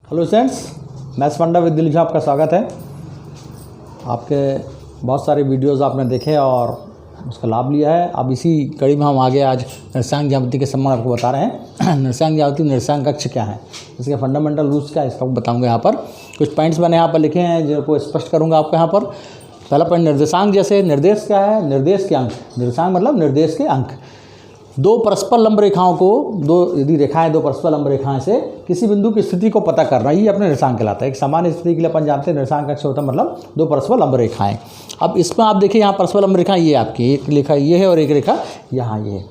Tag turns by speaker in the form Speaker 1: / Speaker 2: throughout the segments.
Speaker 1: Hello students, maths फंडा with Dilip आपका स्वागत है। आपके बहुत सारे वीडियोस आपने देखे और उसका लाभ लिया है। अब इसी कड़ी में हम आगे आज निर्देशांक ज्यामिति के संबंध आपको बता रहे हैं। निर्देशांक ज्यामिति निर्देशांक कक्ष क्या है, इसके फंडामेंटल रूल्स क्या है, इसका बताऊंगा। यहाँ पर कुछ पॉइंट्स मैंने यहाँ पर लिखे हैं जिनको स्पष्ट करूँगा आपको। यहाँ पर पहला पॉइंट, निर्देशांक जैसे निर्देश क्या है, निर्देश के अंक। निर्देशांक मतलब निर्देश के अंक। दो परस्पर लंब रेखाओं को, यदि रेखाएं दो परस्पर लंब रेखाएं से किसी बिंदु की स्थिति को पता करना, ये अपने निर्देशांक कहलाता है। एक सामान्य स्थिति के लिए अपन जानते हैं निर्देशांक कक्ष होता है मतलब दो परस्पर लंब रेखाएं। अब इसमें आप देखिए यहाँ परस्पर लंब रेखा ये आपकी एक रेखा ये है और एक रेखा यहाँ ये है,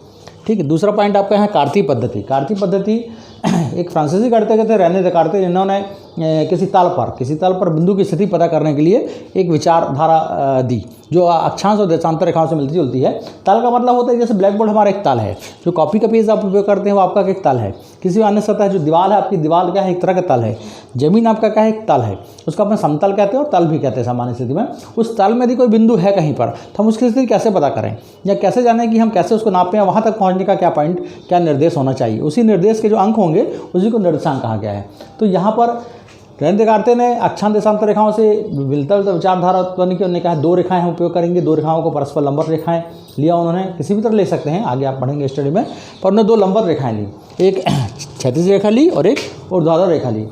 Speaker 1: ठीक है। दूसरा पॉइंट आपका है कार्तीय पद्धति। कार्तीय पद्धति एक फ्रांसीसी करते कहते रहने देकार्ते, जिन्होंने किसी तल पर बिंदु की स्थिति पता करने के लिए एक विचारधारा दी जो अक्षांश और देशांतर रेखाओं से मिलती जुलती है। तल का मतलब होता है जैसे ब्लैक बोर्ड हमारा एक तल है, जो कॉपी का पेज आप उपयोग करते हैं वो आपका एक तल है। किसी अन्य सतह जो दीवार है, आपकी दीवार क्या है, एक तरह का तल है। जमीन आपका क्या है, एक तल है, उसको अपने समतल कहते हैं और तल भी कहते हैं सामान्य स्थिति में। उस तल में यदि कोई बिंदु है कहीं पर तो हम उसकी स्थिति कैसे पता करें या कैसे जानें कि हम कैसे उसको नापें, वहाँ तक पहुँचने का क्या पॉइंट, क्या निर्देश होना चाहिए। उसी निर्देश के जो अंक होंगे उसी को निर्देशांक कहा गया है। तो यहाँ पर रहने देकार्ते ने अक्षांश देशांतर रेखाओं से मिलता जुलता विचारधारा उत्पन्न की। उन्होंने कहा दो रेखाएं हम उपयोग करेंगे, दो रेखाओं को परस्पर लंबवत रेखाएं लिया उन्होंने, किसी भी तरह ले सकते हैं, आगे आप पढ़ेंगे स्टडी में। पर उन्होंने दो लंबवत रेखाएं ली, एक क्षैतिज रेखा ली और एक ऊर्ध्वाधर रेखा ली।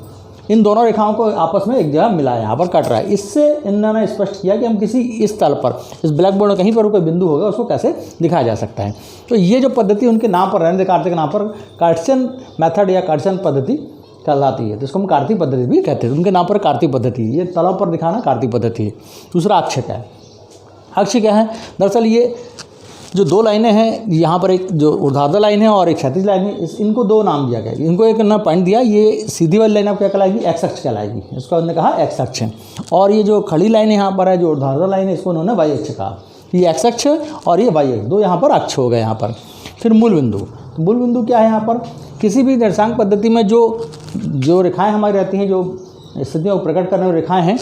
Speaker 1: इन दोनों रेखाओं को आपस में एक जगह मिलाया, यहाँ पर कट रहा है। इससे इन्होंने स्पष्ट किया कि हम किसी इस तल पर, इस ब्लैक बोर्ड में कहीं पर कोई बिंदु होगा उसको कैसे दिखाया जा सकता है। तो ये जो पद्धति उनके नाम पर, रहने देकार्ते के नाम पर कार्टेशियन मेथड या कार्टेशियन पद्धति कहलाती है। तो इसको हम कार्तीय पद्धति भी कहते हैं। उनके नाम पर कार्तीय पद्धति, ये तलों पर दिखाना कार्तीय पद्धति है। दूसरा अक्ष क्या है। अक्ष क्या है, दरअसल ये जो दो लाइनें हैं, यहाँ पर एक जो ऊर्ध्वाधर लाइन है और एक क्षैतिज लाइन है, इनको दो नाम दिया गया। इनको एक ना पॉइंट दिया, ये सीधी वाली लाइन आप क्या कहलाएगी, एक्स अक्ष कहलाएगी। इसको उन्होंने कहा एक्स अक्ष है। और ये जो खड़ी लाइन है यहाँ पर है, जो ऊर्ध्वाधर लाइन है, इसको उन्होंने वाई अक्ष कहा। ये एक्स अक्ष और ये वाई अक्ष, दो यहाँ पर अक्ष हो गए यहाँ पर। फिर मूल बिंदु। तो मूल बिंदु क्या है, यहाँ पर किसी भी निर्देशांक पद्धति में जो रेखाएं हमारी रहती हैं, जो स्थितियों को प्रकट करने वाली रेखाएं हैं,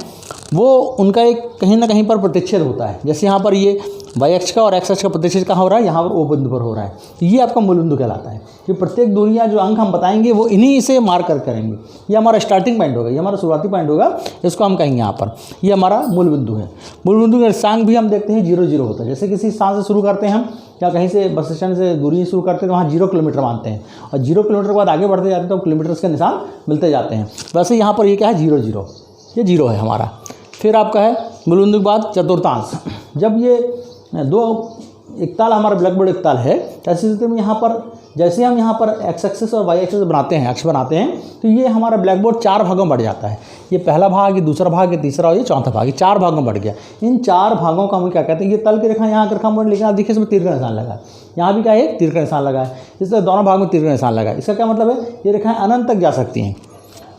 Speaker 1: वो उनका एक कहीं ना कहीं पर प्रतिच्छेद होता है। जैसे यहाँ पर ये वाई अक्ष का और एक्स अक्ष का प्रतिच्छेद कहाँ हो रहा है, यहाँ पर ओ बिंदु पर हो रहा है। तो ये आपका मूल बिंदु कहलाता है। ये प्रत्येक दूरियाँ जो अंक हम बताएंगे वो इन्हीं से मार्क कर करेंगे। ये हमारा स्टार्टिंग पॉइंट होगा, ये हमारा शुरुआती पॉइंट होगा, इसको हम कहेंगे यहाँ पर ये हमारा मूल बिंदु है। मूल बिंदु का निर्देशांक भी हम देखते हैं 0, 0 होता है। जैसे किसी स्थान से शुरू करते हैं हम, या कहीं से बस स्टैंड से दूरी शुरू करते हैं तो वहाँ 0 किलोमीटर मानते हैं, और 0 किलोमीटर के बाद आगे बढ़ते जाते हैं तो किलोमीटर्स के निशान मिलते जाते हैं। वैसे यहाँ पर ये क्या है, 0, 0, ये 0 है हमारा। फिर आपका है मूल बिंदु के बाद चतुर्थांश। जब ये एक ताल हमारा ब्लैक बोर्ड एक ताल है, ऐसी स्थिति में यहाँ पर जैसे हम यहाँ पर एक्स एक्सिस और वाई एक्सिस बनाते हैं, अक्ष बनाते हैं, तो ये हमारा ब्लैक बोर्ड 4 भागों में बढ़ जाता है। ये पहला भाग, ये दूसरा भाग, ये तीसरा और ये चौथा भाग, ये 4 भागों में बढ़ गया। इन 4 भागों का हम क्या कहते हैं, ये तल की रेखा यहाँ की रेखा में, लेकिन आप देखिए इसमें तीर का निशान लगा है। यहाँ भी क्या है, तीर का निशान लगा है। इसलिए दोनों भाग में तीर का निशान लगा है। इसका क्या मतलब है, ये रेखाएं अनंत तक जा सकती हैं।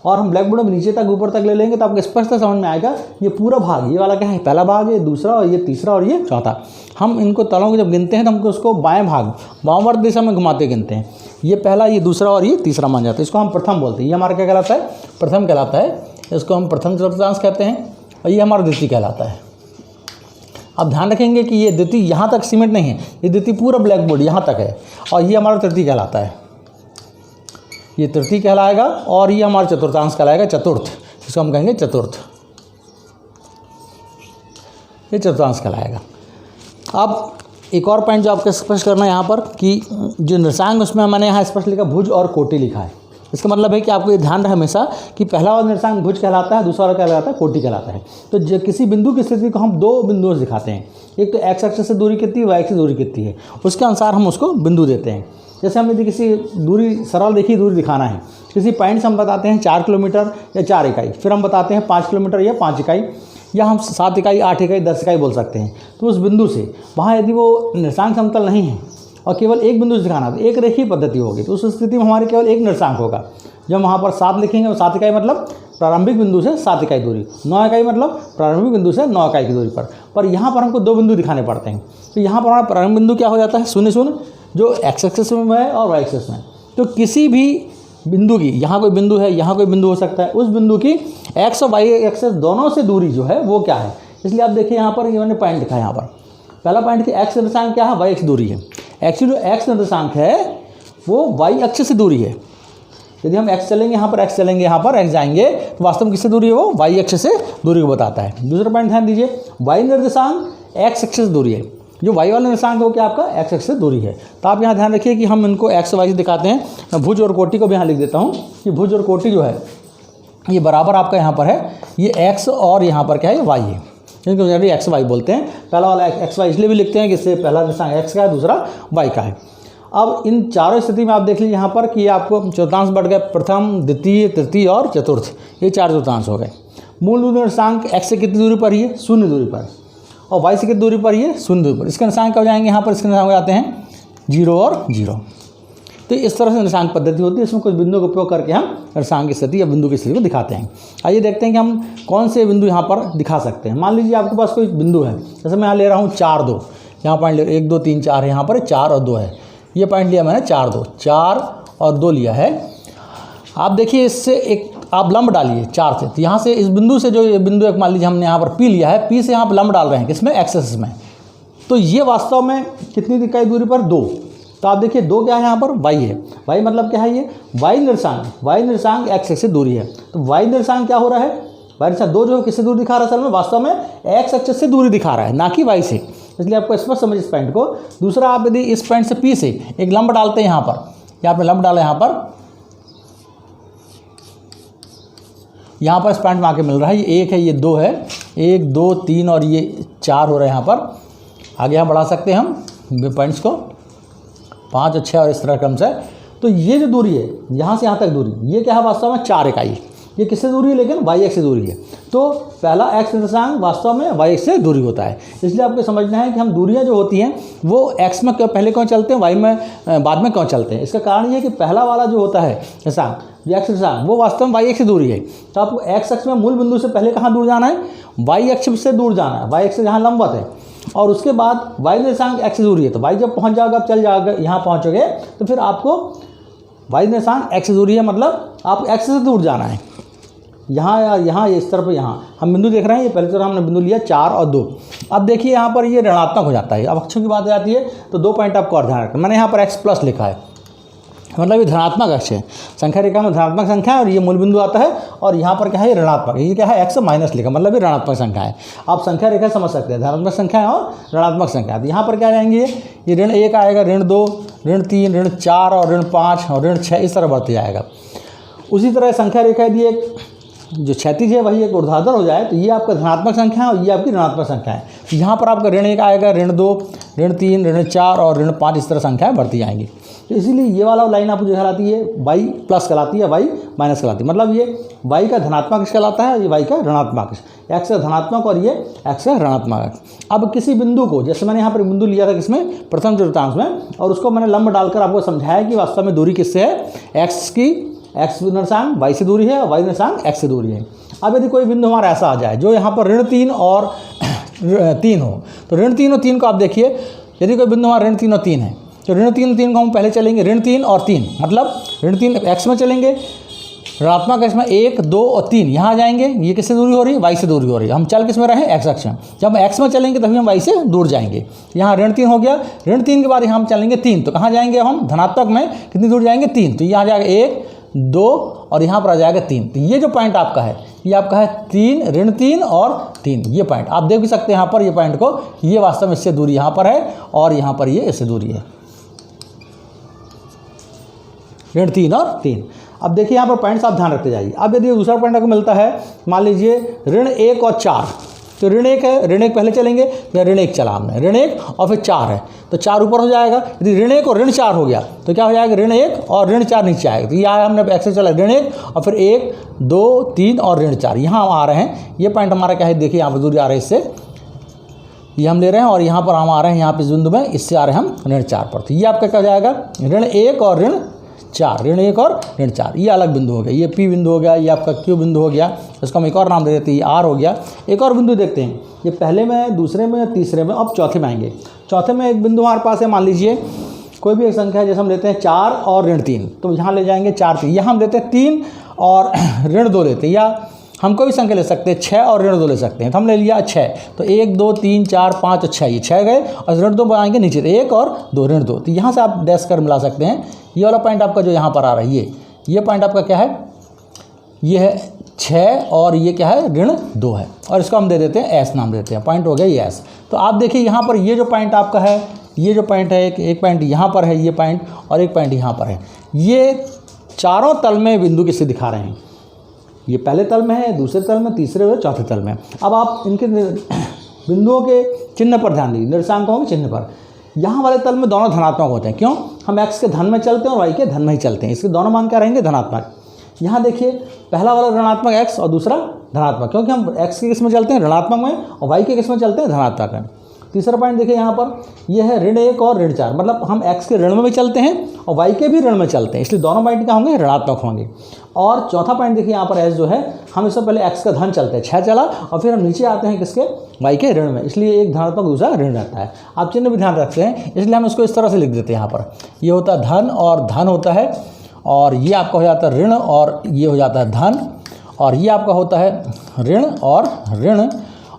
Speaker 1: और हम ब्लैक बोर्ड में नीचे तक ऊपर तक ले लेंगे तो आपको स्पष्ट समझ में आएगा ये पूरा भाग, ये वाला क्या है, पहला भाग, ये दूसरा और ये तीसरा और ये चौथा। हम इनको तलों को जब गिनते हैं तो हमको उसको बाएं भाग, वामवर्त दिशा में घुमाते गिनते हैं। ये पहला, ये दूसरा और ये तीसरा मान जाता है। इसको हम प्रथम बोलते हैं। ये हमारा क्या कहलाता है, प्रथम कहलाता है। इसको हम प्रथम चतुर्थांश कहते हैं। और ये हमारा द्वितीय कहलाता है। अब ध्यान रखेंगे कि ये द्वितीय यहाँ तक सीमित नहीं है, ये द्वितीय पूरा ब्लैक बोर्ड यहाँ तक है। और ये हमारा तृतीय कहलाता है, ये तृतीय कहलाएगा। और ये हमारा चतुर्थांश कहलाएगा, चतुर्थ। इसको हम कहेंगे चतुर्थ, ये चतुर्थांश कहलाएगा। अब एक और पॉइंट जो आपको स्पष्ट करना है यहाँ पर कि जो निर्देशांक, उसमें मैंने यहाँ स्पष्ट लिखा भुज और कोटि लिखा है। इसका मतलब है कि आपको ये ध्यान रहे हमेशा कि पहला वाला निर्देशांक भुज कहलाता है, दूसरा वाला कहलाता है कोटि कहलाता है। तो किसी बिंदु की स्थिति को हम दो बिंदुओं से दिखाते हैं। एक तो एक्स अक्ष से दूरी कितनी है, वाई अक्ष से दूरी कितनी है, उसके अनुसार हम उसको बिंदु देते हैं। जैसे हमें यदि किसी दूरी, सरल देखी दूरी दिखाना है, किसी पॉइंट से हम बताते हैं 4 किलोमीटर या 4 इकाई, फिर हम बताते हैं 5 किलोमीटर या 5 इकाई, या हम 7 इकाई, 8 इकाई, 10 इकाई बोल सकते हैं। तो उस बिंदु से वहाँ यदि वो निर्देशांक समतल नहीं है और केवल एक बिंदु से दिखाना, तो एक रेखीय पद्धति होगी। तो उस स्थिति में हमारे केवल एक निर्देशांक होगा। जब वहाँ पर 7 लिखेंगे, और 7 इकाई मतलब प्रारंभिक बिंदु से 7 इकाई दूरी, 9 इकाई मतलब प्रारंभिक बिंदु से 9 इकाई की दूरी पर यहाँ पर हमको 2 बिंदु दिखाने पड़ते हैं। तो यहाँ पर हमारा प्रारंभिक बिंदु क्या हो जाता है, 0, 0, जो एक्स एक्सिस में है और वाई एक्सिस में। तो किसी भी बिंदु की, यहाँ कोई बिंदु है, यहाँ कोई बिंदु हो सकता है, उस बिंदु की एक्स और वाई एक्सिस दोनों से दूरी जो है वो क्या है। इसलिए आप देखिए यहाँ पर मैंने पॉइंट लिखा है। यहाँ पर पहला पॉइंट कि एक्स निर्देशांक क्या है, वाई एक्स दूरी है। एक्चुअली जो एक्स निर्देशांक है वो वाई अक्ष से दूरी है। यदि हम x चलेंगे यहाँ पर, x चलेंगे यहाँ पर, x जाएंगे, तो वास्तव में किससे दूरी है वो y अक्ष से दूरी को बताता है। दूसरा पॉइंट ध्यान दीजिए, y निर्देशांक x अक्ष से दूरी है, जो y वाला निर्देशांक है वो क्या आपका x अक्ष से दूरी है। तो आप यहाँ ध्यान रखिए कि हम इनको x y से दिखाते हैं। मैं भुज और कोटि को भी यहाँ लिख देता हूँ कि भुज और कोटि जो है ये बराबर आपका यहाँ पर है, ये x और यहाँ पर क्या है, y है, जिनको जनरली एक्स वाई बोलते हैं। पहला वाला एक्स वाई इसलिए भी लिखते हैं कि इससे पहला निर्देशांक एक्स का है, दूसरा वाई का है। अब इन चारों स्थिति में आप देख लीजिए यहाँ पर कि आपको चतुर्थांश बढ़ गए, प्रथम, द्वितीय, तृतीय और चतुर्थ, ये 4 चतुर्थांश हो गए। मूल निर्देशांक एक्स से कितनी दूरी पर ही है, 0 दूरी पर, और वाई से कितनी दूरी पर ही है, 0 दूरी पर। इसके निर्देशांक हो जाएंगे यहाँ पर, इसके निर्देशांक हो जाते हैं 0 और 0। तो इस तरह से निर्देशांक पद्धति होती है, इसमें कुछ बिंदुओं का उपयोग करके हम निर्देशांक की स्थिति या बिंदु की स्थिति को दिखाते हैं। आइए देखते हैं कि हम कौन से बिंदु यहाँ पर दिखा सकते हैं। मान लीजिए आपके पास कोई बिंदु है, जैसे मैं यहाँ ले रहा हूँ 4 2, यहाँ पॉइंट 1 2 3 4 है, यहाँ पर 4 और 2 है, ये पॉइंट लिया मैंने 4 2, 4 और 2 लिया है। आप देखिए इससे एक आप लंब डालिए 4 से, तो यहाँ से इस बिंदु से जो ये बिंदु एक मान लीजिए हमने यहाँ पर P लिया है, P से यहाँ पर लंब डाल रहे हैं किसमें, एक्सेस में, तो ये वास्तव में कितनी इकाई दूरी पर, 2। तो आप देखिए 2 क्या है यहाँ पर, y है, y मतलब क्या है, ये y निर्देशांक x से दूरी है। तो y निर्देशांक क्या हो रहा है, y निर्देशांक 2 जो है किससे दूरी दिखा रहा है, असल में वास्तव में x अक्ष से दूरी दिखा रहा है, ना कि y से, इसलिए आपको स्पष्ट समझ इस पॉइंट को। दूसरा, आप यदि इस पॉइंट से P से एक लंब डालते हैं यहाँ पर लंब डाला यहाँ पर इस पॉइंट में आके मिल रहा है, ये 1 है, ये 2 है, 1 2 3 और ये 4 हो रहा है यहाँ पर। आगे हम बढ़ा सकते हैं हम पॉइंट्स को 5 और 6 और इस तरह क्रम से। तो ये जो दूरी है यहाँ से यहाँ तक दूरी, ये क्या है वास्तव में 4 इकाई, ये किससे दूरी है, लेकिन y अक्ष से दूरी है। तो पहला x निर्देशांक वास्तव में y अक्ष से दूरी होता है। इसलिए आपको समझना है कि हम दूरियां जो होती हैं वो x में पहले क्यों चलते हैं, y में बाद में क्यों चलते हैं। इसका कारण ये है कि पहला वाला जो होता है निर्देशांक, ये x निर्देशांक, वो वास्तव में y अक्ष से दूरी है। तो आपको x अक्ष में मूल बिंदु से पहले कहाँ दूर जाना है, y अक्ष से दूर जाना है, y अक्ष से जहाँ लंबवत है, और उसके बाद y निर्देशांक x से दूरी है। तो y जब पहुँच जाओगे, आप चल जाओगे, यहाँ पहुँचोगे, तो फिर आपको y निर्देशांक x से दूरी है, मतलब आप x से दूर जाना है। यहाँ या यहाँ इस तरफ, यहाँ हम बिंदु देख रहे हैं, ये पहले तरह हमने बिंदु लिया 4 और 2। अब देखिए यहाँ पर ये ऋणात्मक हो जाता है। अब अक्षों की बात आ जाती है तो 2 पॉइंट आपको और ध्यान रखना। मैंने यहाँ पर x प्लस लिखा है, मतलब ये धनात्मक अक्ष है, संख्या रेखा में धनात्मक संख्या है, और ये मूल बिंदु आता है, और यहाँ पर क्या है, ऋणात्मक, ये क्या है, x माइनस लिखा, मतलब ये ऋणात्मक संख्या है। आप संख्या रेखा समझ सकते हैं, धनात्मक संख्या है और ऋणात्मक संख्या। तो यहाँ पर क्या जाएंगे, ये ऋण 1 आएगा, ऋण 2, ऋण 3, ऋण 4 और ऋण 5 और ऋण 6, इस तरह बढ़ते जाएगा। उसी तरह संख्या रेखा यदि एक जो क्षैतिज है वही एक ऊर्ध्वाधर हो जाए, तो ये आपका धनात्मक संख्या है और ये आपकी ऋणात्मक संख्या है। तो यहाँ पर आपका ऋण 1 आएगा, ऋण 2, ऋण 3, ऋण 4 और ऋण 5, इस तरह संख्याएं बढ़ती जाएंगी। तो इसीलिए ये वाला लाइन आपको जो कहलाती है y प्लस कहलाती है, y माइनस कहलाती है, मतलब ये y का धनात्मक अक्ष कहलाता है, ये y का ऋणात्मक अक्ष, x का धनात्मक और ये x का ऋणात्मक अक्ष। अब किसी बिंदु को, जैसे मैंने यहाँ पर बिंदु लिया था किसमें, प्रथम चतुर्थांश में, और उसको मैंने लंब डालकर आपको समझाया कि वास्तव में दूरी किससे है, x की x निर्देशांक y से दूरी है और y निर्देशांक x से दूरी है। अब यदि कोई बिंदु हमारा ऐसा आ जाए जो यहाँ पर ऋण 3 और 3 हो, तो ऋण 3 और 3 को आप देखिए, यदि कोई बिंदु हमारा ऋण 3 और 3 है, तो ऋण 3 और 3 को हम पहले चलेंगे, ऋण 3 और 3, मतलब ऋण 3 x में चलेंगे, ऋणात्मक x में 1 2 और 3 यहाँ जाएंगे, ये किससे दूरी हो रही है, y से दूरी हो रही है। हम चल किस में रहे, x अक्ष में। जब x में चलेंगे तभी हम y से दूर जाएंगे। यहाँ ऋण 3 हो गया, ऋण 3 के बाद यहाँ हम चलेंगे 3, तो कहाँ जाएंगे हम, धनात्मक में कितनी दूर जाएंगे, 3, तो यहाँ जाएगा 1 2 और यहाँ पर आ जाएगा 3। तो ये जो पॉइंट आपका है, ये आपका है 3, ऋण 3 और 3, ये पॉइंट आप देख भी सकते हैं यहाँ पर, ये पॉइंट को, ये वास्तव में इससे दूरी यहाँ पर है और यहाँ पर ये इससे दूरी है, ऋण 3 और 3। अब देखिए यहाँ पर पॉइंट्स आप ध्यान रखते जाइए। अब यदि दूसरा पॉइंट आपको मिलता है, मान लीजिए ऋण 1 और 4, तो ऋण 1 है, ऋण 1 पहले चलेंगे, या ऋण 1 चला हमने, ऋण 1 और फिर 4 है, तो 4 ऊपर हो जाएगा। यदि ऋण 1 और ऋण 4 हो गया तो क्या हो जाएगा, ऋण 1 और ऋण 4 नीचे आएगा। तो ये आया हमने x से चला ऋण 1 और फिर 1 2 3 और ऋण 4, यहाँ हम आ रहे हैं। ये पॉइंट हमारा क्या है, देखिए यहाँ पर दूरी आ रही है, इससे ये हम ले रहे हैं, और यहाँ पर हम आ रहे हैं, यहाँ पे बिंदु में, इससे आ रहे हैं हम ऋण 4 पर। तो ये आपका क्या हो जाएगा, ऋण 1 और ऋण 4, ऋण 1 और ऋण 4, ये अलग बिंदु हो गया, ये P बिंदु हो गया, ये आपका Q बिंदु हो गया, इसको हम एक और नाम दे देते हैं, ये R हो गया। एक और बिंदु देखते हैं, ये पहले में, दूसरे में, तीसरे में, अब चौथे में आएंगे। चौथे में एक बिंदु हमारे पास है, मान लीजिए कोई भी एक संख्या है, जैसे हम लेते हैं 4 और ऋण 3, तो यहाँ ले जाएंगे 4 3, यहाँ हम लेते हैं 3 और ऋण 2 लेते हैं, या हम कोई भी संख्या ले सकते हैं, 6 और ऋण 2 ले सकते हैं। तो हम ले लिया 6, तो 1 2 3 4 5 और 6, ये 6 गए, और ऋण 2 बनाएंगे नीचे, तो 1 और 2 ऋण 2, तो यहाँ से आप डैश कर मिला सकते हैं। ये वाला पॉइंट आपका जो यहाँ पर आ रहा है, ये पॉइंट आपका क्या है, ये है 6 और ये क्या है ऋण 2 है, और इसको हम दे देते हैं एस नाम देते हैं, पॉइंट हो गया ये एस। तो आप देखिए यहाँ पर ये जो पॉइंट आपका है, ये जो पॉइंट है, एक पॉइंट यहाँ पर है ये पॉइंट, और एक पॉइंट यहाँ पर है, ये चारों तल में बिंदु किससे दिखा रहे हैं, ये पहले तल में है, दूसरे तल में, तीसरे और चौथे तल में। अब आप इनके बिंदुओं के चिन्ह पर ध्यान दीजिए, निर्देशांकों के चिन्ह पर। यहाँ वाले तल में दोनों धनात्मक होते हैं, क्यों, हम x के धन में चलते हैं और y के धन में ही चलते हैं, इसके दोनों मान क्या रहेंगे, धनात्मक। यहाँ देखिए पहला वाला ऋणात्मक x और दूसरा धनात्मक, क्योंकि हम x के किस में चलते हैं, ऋणात्मक में, और y के किस में चलते हैं, धनात्मक में। तीसरा पॉइंट देखिए यहाँ पर, यह है ऋण 1 और ऋण 4, मतलब हम x के ऋण में भी चलते हैं और y के भी ऋण में चलते हैं, इसलिए दोनों पॉइंट क्या होंगे, ऋणात्मक होंगे। और चौथा पॉइंट देखिए यहाँ पर s जो है, हम इससे पहले x का धन चलते हैं, 6 चला, और फिर हम नीचे आते हैं किसके, y के ऋण में, इसलिए एक धनात्मक दूसरा ऋण रहता है। आप चिन्ह भी ध्यान रखते हैं, इसलिए हम इसको इस तरह से लिख देते हैं। यहाँ पर ये होता है धन और धन होता है, और ये आपका हो जाता है ऋण और ये हो जाता है धन, और ये आपका होता है ऋण और ऋण,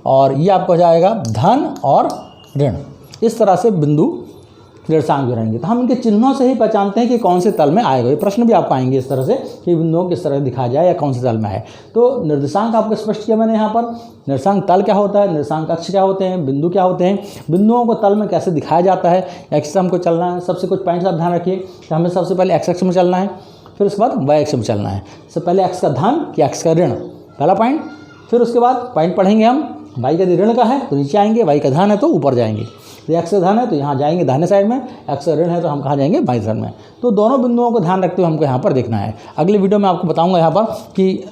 Speaker 1: और ये आपका हो जाएगा धन और ऋण। इस तरह से बिंदु निर्देशांक जो रहेंगे, तो हम इनके चिन्हों से ही पहचानते हैं कि कौन से तल में आएगा। ये प्रश्न भी आपको आएंगे इस तरह से कि बिंदुओं किस तरह दिखाया जाए या कौन से तल में है। तो निर्देशांक आपको स्पष्ट किया मैंने यहाँ पर, निर्देशांक तल क्या होता है, निर्देशांक अक्ष क्या होते हैं, बिंदु क्या होते हैं, बिंदुओं को तल में कैसे दिखाया जाता है, एक्स से हमको चलना है। सबसे कुछ पॉइंट्स आप ध्यान रखिए कि हमें सबसे पहले एक्स अक्ष में चलना है, फिर उसके बाद वाई अक्ष में चलना है। सबसे पहले एक्स का धन कि एक्स का ऋण, पहला पॉइंट। फिर उसके बाद पॉइंट पढ़ेंगे हम, वाई का यदि ऋण का है तो नीचे आएंगे, वाई का धन है तो ऊपर जाएंगे, तो एक्स का धन है तो यहाँ जाएंगे दाहिने साइड में, एक्स का ऋण है तो हम कहाँ जाएंगे, बाईं साइड में। तो दोनों बिंदुओं को ध्यान रखते हुए हमको यहाँ पर देखना है। अगली वीडियो में आपको बताऊँगा यहाँ पर कि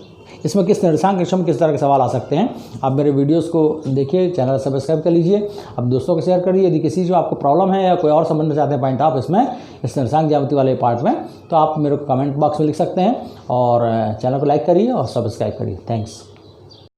Speaker 1: इसमें किस निर्देशांक कक्षा में किस तरह के सवाल आ सकते हैं। आप मेरे वीडियोस को देखिए, चैनल सब्सक्राइब कर लीजिए, अब दोस्तों को शेयर करिए। यदि किसी जो आपको प्रॉब्लम है या कोई और समझना चाहते हैं पॉइंट आप इसमें, इस निर्देशांक ज्यामिति वाले पार्ट में, तो आप मेरे को कमेंट बॉक्स में लिख सकते हैं, और चैनल को लाइक करिए और सब्सक्राइब करिए। थैंक्स।